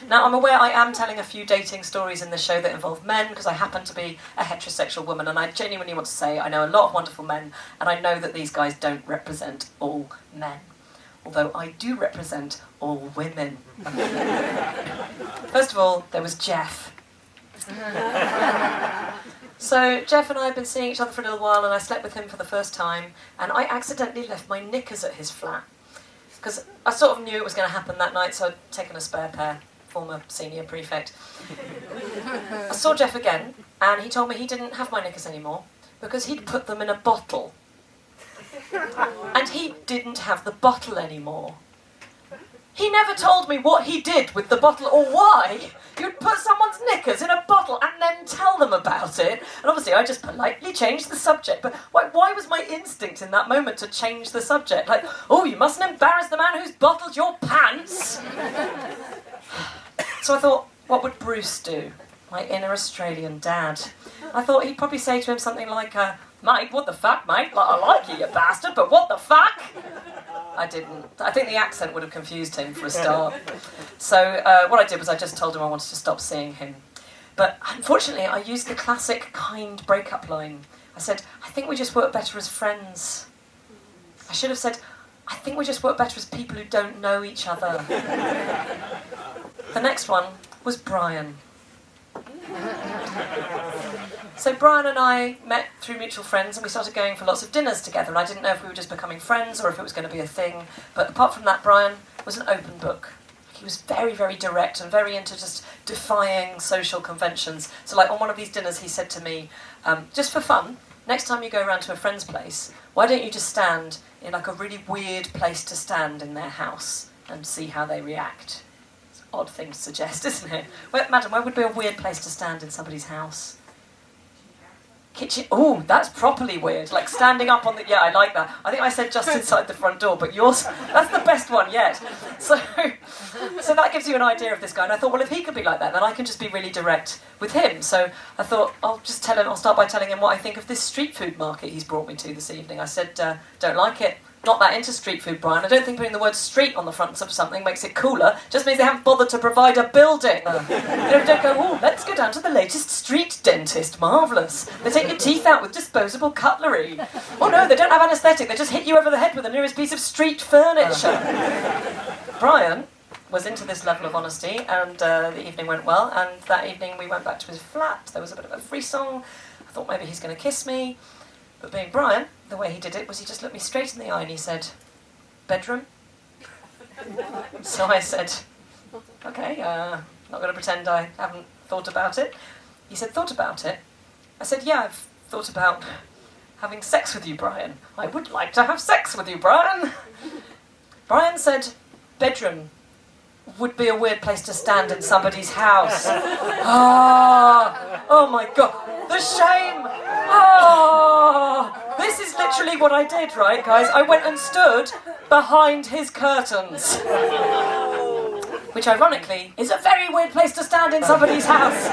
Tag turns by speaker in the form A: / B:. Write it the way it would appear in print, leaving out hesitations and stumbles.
A: Now, I'm aware I am telling a few dating stories in this show that involve men, because I happen to be a heterosexual woman, and I genuinely want to say I know a lot of wonderful men, and I know that these guys don't represent all men. Although I do represent all women. First of all, there was Jeff. So Jeff and I had been seeing each other for a little while, and I slept with him for the first time, and I accidentally left my knickers at his flat. Because I sort of knew it was going to happen that night, so I'd taken a spare pair, former senior prefect. I saw Jeff again, and he told me he didn't have my knickers anymore, because he'd put them in a bottle. And he didn't have the bottle anymore. He never told me what he did with the bottle or why you'd put someone's knickers in a bottle and then tell them about it. And obviously I just politely changed the subject. But why was my instinct in that moment to change the subject? Like, oh, you mustn't embarrass the man who's bottled your pants. So I thought, what would Bruce do? My inner Australian dad. I thought he'd probably say to him something like, mate, what the fuck, mate? Like, I like you, you bastard, but what the fuck? I didn't. I think the accent would have confused him for a start. So what I did was I just told him I wanted to stop seeing him. But unfortunately, I used the classic kind breakup line. I said, I think we just work better as friends. I should have said, I think we just work better as people who don't know each other. The next one was Brian. So Brian and I met through mutual friends, and we started going for lots of dinners together, and I didn't know if we were just becoming friends or if it was going to be a thing. But apart from that, Brian was an open book. He was very, very direct and very into just defying social conventions. So like on one of these dinners, he said to me, just for fun, next time you go around to a friend's place, why don't you just stand in like a really weird place to stand in their house and see how they react? It's an odd thing to suggest, isn't it? Well, madam, where would be a weird place to stand in somebody's house? Kitchen. Oh, that's properly weird. Like standing up on the... Yeah, I like that. I think I said just inside the front door, but yours... That's the best one yet. So that gives you an idea of this guy. And I thought, well, if he could be like that, then I can just be really direct with him. So I thought, I'll start by telling him what I think of this street food market he's brought me to this evening. I said, don't like it. Not that into street food, Brian. I don't think putting the word street on the front of something makes it cooler. Just means they haven't bothered to provide a building. Don't go, oh, let's go down to the latest street dentist. Marvellous. They take your teeth out with disposable cutlery. Oh no, they don't have anaesthetic. They just hit you over the head with the nearest piece of street furniture. Brian was into this level of honesty, and the evening went well. And that evening we went back to his flat. There was a bit of a frisson. I thought maybe he's going to kiss me. But being Brian, the way he did it was he just looked me straight in the eye and he said, bedroom? So I said, okay, not going to pretend I haven't thought about it. He said, thought about it? I said, yeah, I've thought about having sex with you, Brian. I would like to have sex with you, Brian. Brian said, bedroom would be a weird place to stand in somebody's house. Oh my God, the shame. Oh, this is literally what I did, right, guys? I went and stood behind his curtains. Which, ironically, is a very weird place to stand in somebody's house.